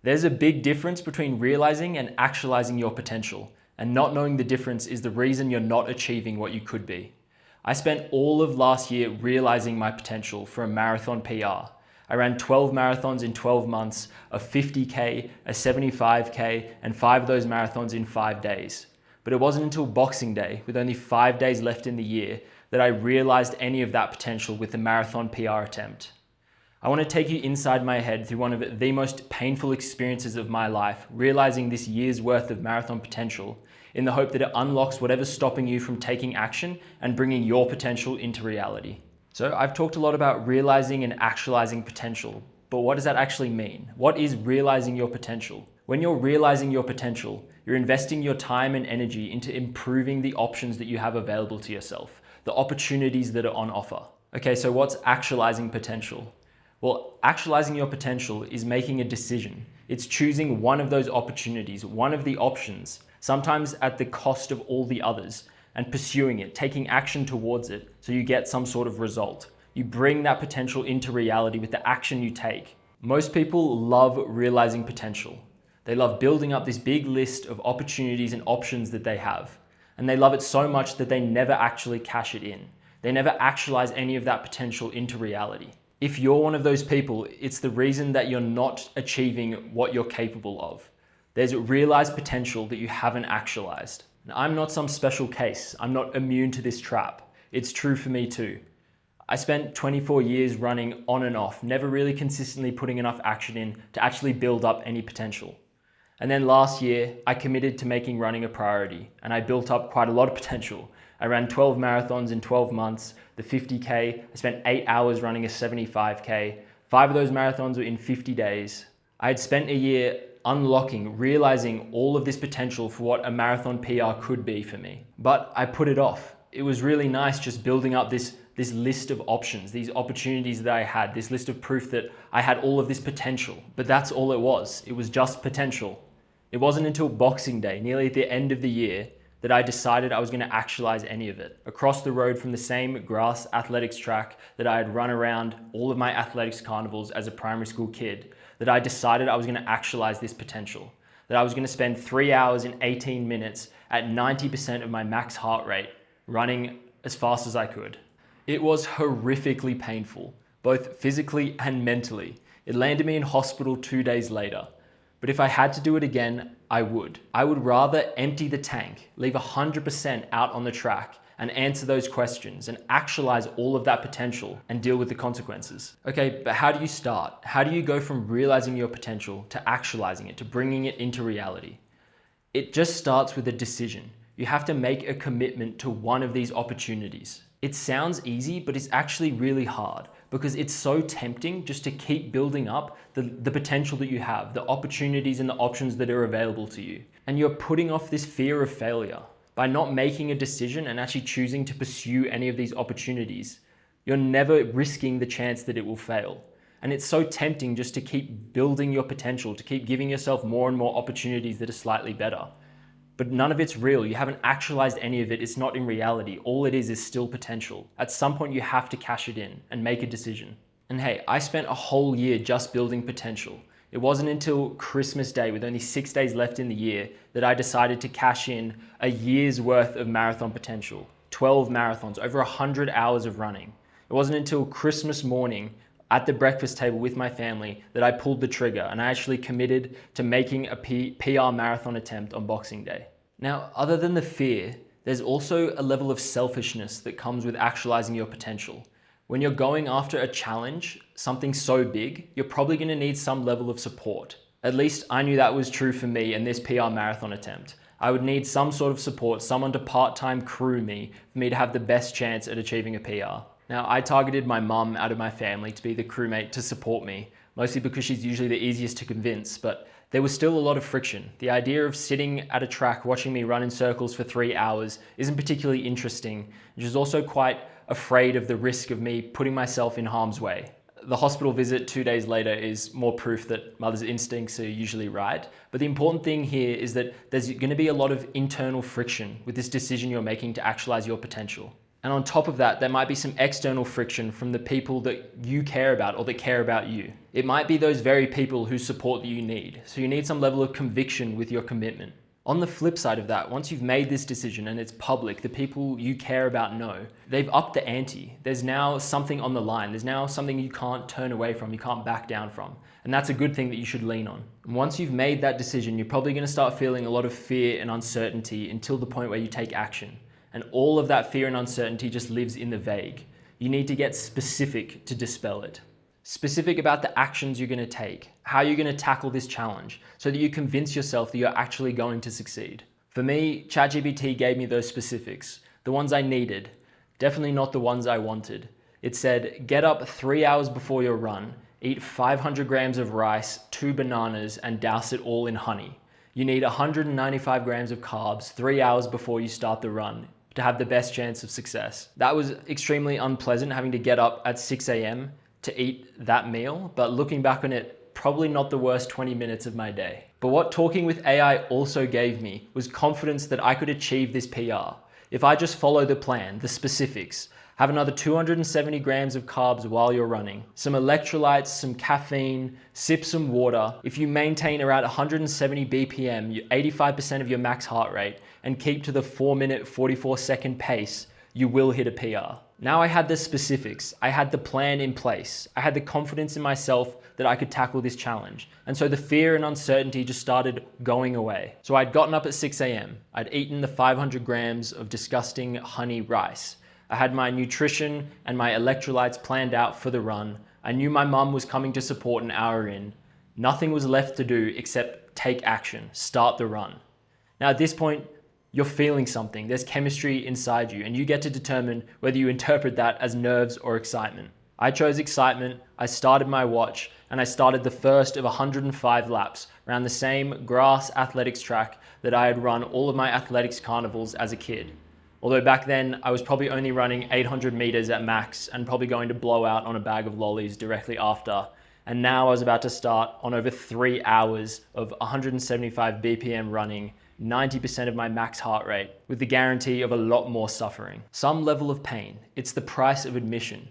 There's a big difference between realizing and actualizing your potential, and not knowing the difference is the reason you're not achieving what you could be. I spent all of last year realizing my potential for a marathon PR. I ran 12 marathons in 12 months, a 50K, a 75K, and 5 of those marathons in 5 days. But it wasn't until Boxing Day, with only 5 days left in the year, that I realized any of that potential with the marathon PR attempt. I want to take you inside my head through one of the most painful experiences of my life, realizing this year's worth of marathon potential, in the hope that it unlocks whatever's stopping you from taking action and bringing your potential into reality. So I've talked a lot about realizing and actualizing potential, but what does that actually mean? What is realizing your potential? When you're realizing your potential, you're investing your time and energy into improving the options that you have available to yourself, the opportunities that are on offer. Okay, so what's actualizing potential? Well, actualizing your potential is making a decision. It's choosing one of those opportunities, one of the options, sometimes at the cost of all the others, and pursuing it, taking action towards it so you get some sort of result. You bring that potential into reality with the action you take. Most people love realizing potential. They love building up this big list of opportunities and options that they have. And they love it so much that they never actually cash it in. They never actualize any of that potential into reality. If you're one of those people, it's the reason that you're not achieving what you're capable of. There's realized potential that you haven't actualized. Now, I'm not some special case. I'm not immune to this trap. It's true for me too. I spent 24 years running on and off, never really consistently putting enough action in to actually build up any potential. And then last year, I committed to making running a priority, and I built up quite a lot of potential. I ran 12 marathons in 12 months, the 50K, I spent 8 hours running a 75K. 5 of those marathons were in 50 days. I had spent a year unlocking, realizing all of this potential for what a marathon PR could be for me. But I put it off. It was really nice just building up this list of options, these opportunities that I had, this list of proof that I had all of this potential. But that's all it was. It was just potential. It wasn't until Boxing Day, nearly at the end of the year, that I decided I was going to actualize any of it. Across the road from the same grass athletics track that I had run around all of my athletics carnivals as a primary school kid, that I decided I was going to actualize this potential. That I was going to spend 3 hours and 18 minutes at 90% of my max heart rate, running as fast as I could. It was horrifically painful, both physically and mentally. It landed me in hospital 2 days later. But if I had to do it again, I would. I would rather empty the tank, leave 100% out on the track, and answer those questions and actualize all of that potential and deal with the consequences. Okay, but how do you start? How do you go from realizing your potential to actualizing it, to bringing it into reality? It just starts with a decision. You have to make a commitment to one of these opportunities. It sounds easy, but it's actually really hard because it's so tempting just to keep building up the potential that you have, the opportunities and the options that are available to you. And you're putting off this fear of failure. By not making a decision and actually choosing to pursue any of these opportunities, you're never risking the chance that it will fail. And it's so tempting just to keep building your potential, to keep giving yourself more and more opportunities that are slightly better. But none of it's real. You haven't actualized any of it. It's not in reality. All it is still potential. At some point, you have to cash it in and make a decision. And hey, I spent a whole year just building potential. It wasn't until Christmas Day, with only 6 days left in the year, that I decided to cash in a year's worth of marathon potential. 12 marathons, over 100 hours of running. It wasn't until Christmas morning at the breakfast table with my family that I pulled the trigger and I actually committed to making a PR marathon attempt on Boxing Day. Now, other than the fear, there's also a level of selfishness that comes with actualizing your potential. When you're going after a challenge, something so big, you're probably going to need some level of support. At least I knew that was true for me in this PR marathon attempt. I would need some sort of support, someone to part-time crew me for me to have the best chance at achieving a PR. Now, I targeted my mum out of my family to be the crewmate to support me, mostly because she's usually the easiest to convince, but there was still a lot of friction. The idea of sitting at a track watching me run in circles for 3 hours isn't particularly interesting. She was also quite afraid of the risk of me putting myself in harm's way. The hospital visit 2 days later is more proof that mother's instincts are usually right. But the important thing here is that there's going to be a lot of internal friction with this decision you're making to actualize your potential. And on top of that, there might be some external friction from the people that you care about or that care about you. It might be those very people whose support that you need. So you need some level of conviction with your commitment. On the flip side of that, once you've made this decision and it's public, the people you care about know, they've upped the ante. There's now something on the line. There's now something you can't turn away from, you can't back down from. And that's a good thing that you should lean on. And once you've made that decision, you're probably going to start feeling a lot of fear and uncertainty until the point where you take action. And all of that fear and uncertainty just lives in the vague. You need to get specific to dispel it. Specific about the actions you're going to take, how you're going to tackle this challenge, so that you convince yourself that you're actually going to succeed. For me, ChatGPT gave me those specifics, the ones I needed, definitely not the ones I wanted. It said, get up 3 hours before your run, eat 500 grams of rice, 2 bananas, and douse it all in honey. You need 195 grams of carbs 3 hours before you start the run to have the best chance of success. That was extremely unpleasant, having to get up at 6 a.m. to eat that meal, but looking back on it, probably not the worst 20 minutes of my day. But what talking with AI also gave me was confidence that I could achieve this PR. If I just follow the plan, the specifics, have another 270 grams of carbs while you're running, some electrolytes, some caffeine, sip some water. If you maintain around 170 BPM, 85% of your max heart rate, and keep to the 4-minute, 44-second pace, you will hit a PR. Now I had the specifics, I had the plan in place, I had the confidence in myself that I could tackle this challenge. And so the fear and uncertainty just started going away. So I'd gotten up at 6 a.m. I'd eaten the 500 grams of disgusting honey rice. I had my nutrition and my electrolytes planned out for the run. I knew my mum was coming to support an hour in. Nothing was left to do except take action, start the run. Now at this point, you're feeling something, there's chemistry inside you, and you get to determine whether you interpret that as nerves or excitement. I chose excitement, I started my watch, and I started the first of 105 laps around the same grass athletics track that I had run all of my athletics carnivals as a kid. Although back then, I was probably only running 800 meters at max and probably going to blow out on a bag of lollies directly after. And now I was about to start on over 3 hours of 175 BPM running, 90% of my max heart rate, with the guarantee of a lot more suffering. Some level of pain. It's the price of admission.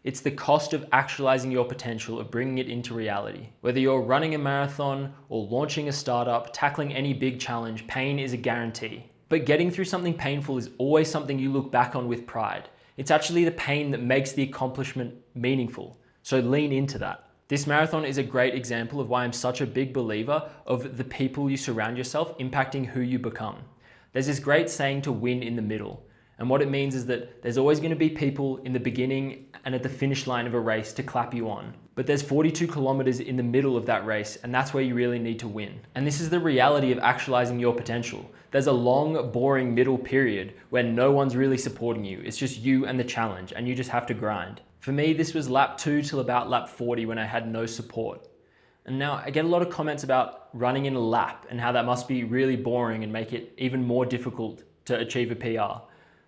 It's the cost of actualizing your potential, of bringing it into reality. Whether you're running a marathon or launching a startup, tackling any big challenge, pain is a guarantee. But getting through something painful is always something you look back on with pride. It's actually the pain that makes the accomplishment meaningful. So lean into that. This marathon is a great example of why I'm such a big believer of the people you surround yourself impacting who you become. There's this great saying to win in the middle. And what it means is that there's always going to be people in the beginning and at the finish line of a race to clap you on. But there's 42 kilometers in the middle of that race, and that's where you really need to win. And this is the reality of actualizing your potential. There's a long, boring middle period where no one's really supporting you. It's just you and the challenge, and you just have to grind. For me, this was lap 2 till about lap 40 when I had no support. And now I get a lot of comments about running in a lap and how that must be really boring and make it even more difficult to achieve a PR.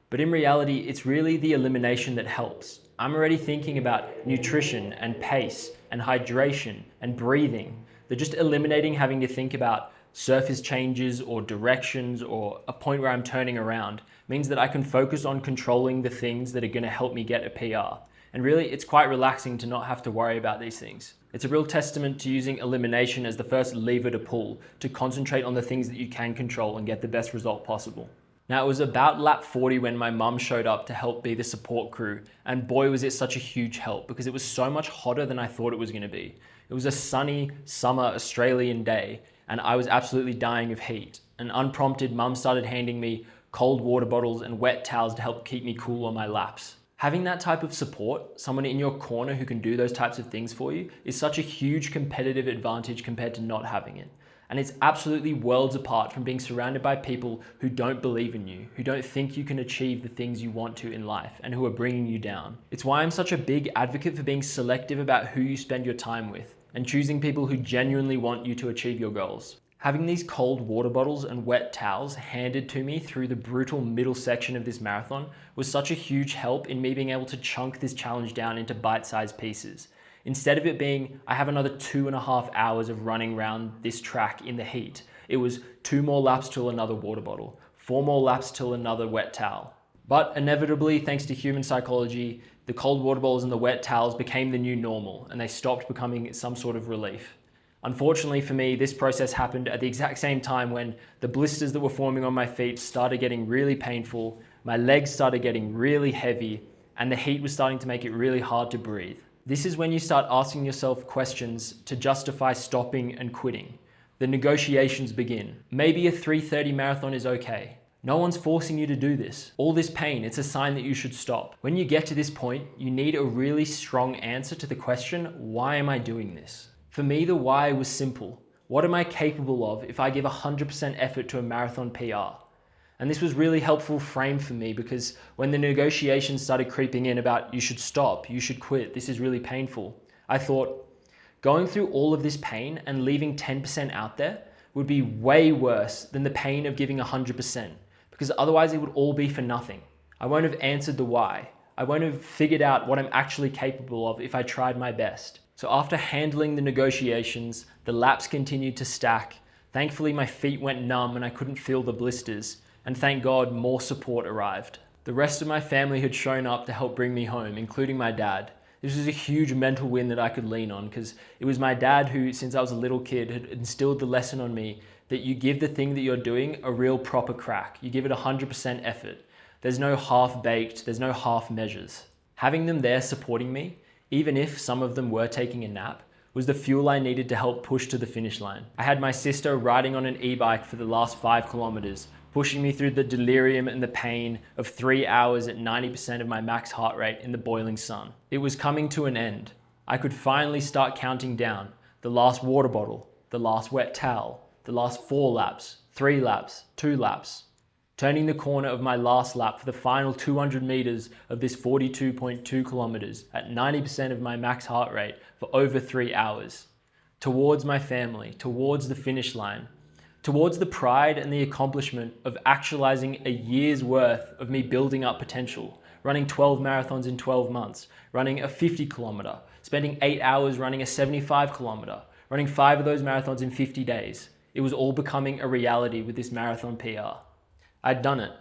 But in reality, it's really the elimination that helps. I'm already thinking about nutrition and pace and hydration and breathing. They're just eliminating having to think about surface changes or directions or a point where I'm turning around. Means that I can focus on controlling the things that are going to help me get a PR. And really, it's quite relaxing to not have to worry about these things. It's a real testament to using elimination as the first lever to pull, to concentrate on the things that you can control and get the best result possible. Now, it was about lap 40 when my mum showed up to help be the support crew, and boy was it such a huge help because it was so much hotter than I thought it was going to be. It was a sunny summer Australian day and I was absolutely dying of heat. And unprompted, mum started handing me cold water bottles and wet towels to help keep me cool on my laps. Having that type of support, someone in your corner who can do those types of things for you, is such a huge competitive advantage compared to not having it. And it's absolutely worlds apart from being surrounded by people who don't believe in you, who don't think you can achieve the things you want to in life, and who are bringing you down. It's why I'm such a big advocate for being selective about who you spend your time with, and choosing people who genuinely want you to achieve your goals. Having these cold water bottles and wet towels handed to me through the brutal middle section of this marathon was such a huge help in me being able to chunk this challenge down into bite-sized pieces. Instead of it being, I have another 2.5 hours of running around this track in the heat, it was 2 more laps till another water bottle, 4 more laps till another wet towel. But inevitably, thanks to human psychology, the cold water bottles and the wet towels became the new normal, and they stopped becoming some sort of relief. Unfortunately for me, this process happened at the exact same time when the blisters that were forming on my feet started getting really painful, my legs started getting really heavy, and the heat was starting to make it really hard to breathe. This is when you start asking yourself questions to justify stopping and quitting. The negotiations begin. Maybe a 3:30 marathon is okay. No one's forcing you to do this. All this pain, it's a sign that you should stop. When you get to this point, you need a really strong answer to the question, why am I doing this? For me, the why was simple. What am I capable of if I give 100% effort to a marathon PR? And this was really helpful frame for me because when the negotiations started creeping in about you should stop, you should quit, this is really painful, I thought, going through all of this pain and leaving 10% out there would be way worse than the pain of giving 100%, because otherwise it would all be for nothing. I won't have answered the why. I won't have figured out what I'm actually capable of if I tried my best. So after handling the negotiations, the laps continued to stack. Thankfully, my feet went numb and I couldn't feel the blisters. And thank God, more support arrived. The rest of my family had shown up to help bring me home, including my dad. This was a huge mental win that I could lean on because it was my dad who, since I was a little kid, had instilled the lesson on me that you give the thing that you're doing a real proper crack. You give it 100% effort. There's no half-baked, there's no half measures. Having them there supporting me, even if some of them were taking a nap, was the fuel I needed to help push to the finish line. I had my sister riding on an e-bike for the last 5 kilometers, pushing me through the delirium and the pain of 3 hours at 90% of my max heart rate in the boiling sun. It was coming to an end. I could finally start counting down. The last water bottle, the last wet towel, the last 4 laps, 3 laps, 2 laps. Turning the corner of my last lap for the final 200 meters of this 42.2 kilometers at 90% of my max heart rate for over 3 hours. Towards my family, towards the finish line, towards the pride and the accomplishment of actualizing a year's worth of me building up potential, running 12 marathons in 12 months, running a 50 kilometer, spending 8 hours running a 75 kilometer, running 5 of those marathons in 50 days. It was all becoming a reality with this marathon PR. I'd done it.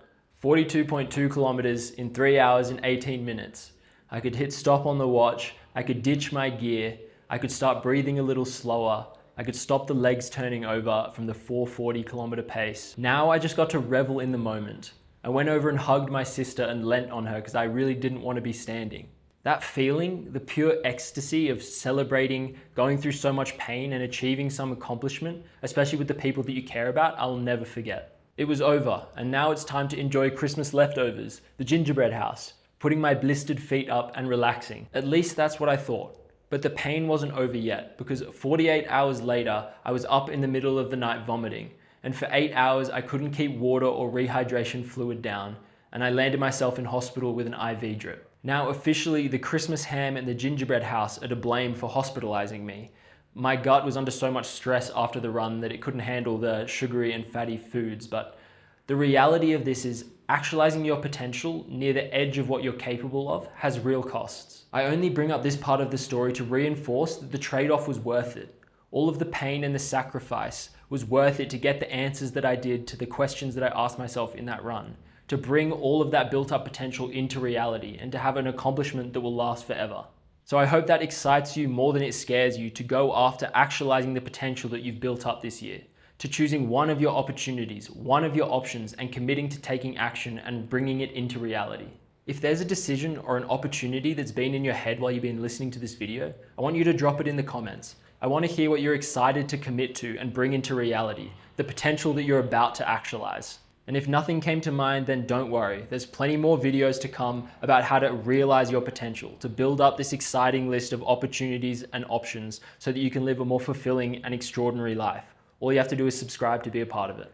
42.2 kilometers in 3 hours and 18 minutes. I could hit stop on the watch, I could ditch my gear, I could start breathing a little slower, I could stop the legs turning over from the 440 kilometer pace. Now I just got to revel in the moment. I went over and hugged my sister and leant on her because I really didn't want to be standing. That feeling, the pure ecstasy of celebrating, going through so much pain and achieving some accomplishment, especially with the people that you care about, I'll never forget. It was over, and now it's time to enjoy Christmas leftovers, the gingerbread house, putting my blistered feet up and relaxing. At least that's what I thought. But the pain wasn't over yet, because 48 hours later, I was up in the middle of the night vomiting, and for 8 hours I couldn't keep water or rehydration fluid down, and I landed myself in hospital with an IV drip. Now officially, the Christmas ham and the gingerbread house are to blame for hospitalizing me. My gut was under so much stress after the run that it couldn't handle the sugary and fatty foods, but the reality of this is actualizing your potential near the edge of what you're capable of has real costs. I only bring up this part of the story to reinforce that the trade-off was worth it. All of the pain and the sacrifice was worth it to get the answers that I did to the questions that I asked myself in that run, to bring all of that built up potential into reality and to have an accomplishment that will last forever. So I hope that excites you more than it scares you to go after actualizing the potential that you've built up this year, to choosing one of your opportunities, one of your options, and committing to taking action and bringing it into reality. If there's a decision or an opportunity that's been in your head while you've been listening to this video, I want you to drop it in the comments. I want to hear what you're excited to commit to and bring into reality, the potential that you're about to actualize. And if nothing came to mind, then don't worry. There's plenty more videos to come about how to realize your potential, to build up this exciting list of opportunities and options so that you can live a more fulfilling and extraordinary life. All you have to do is subscribe to be a part of it.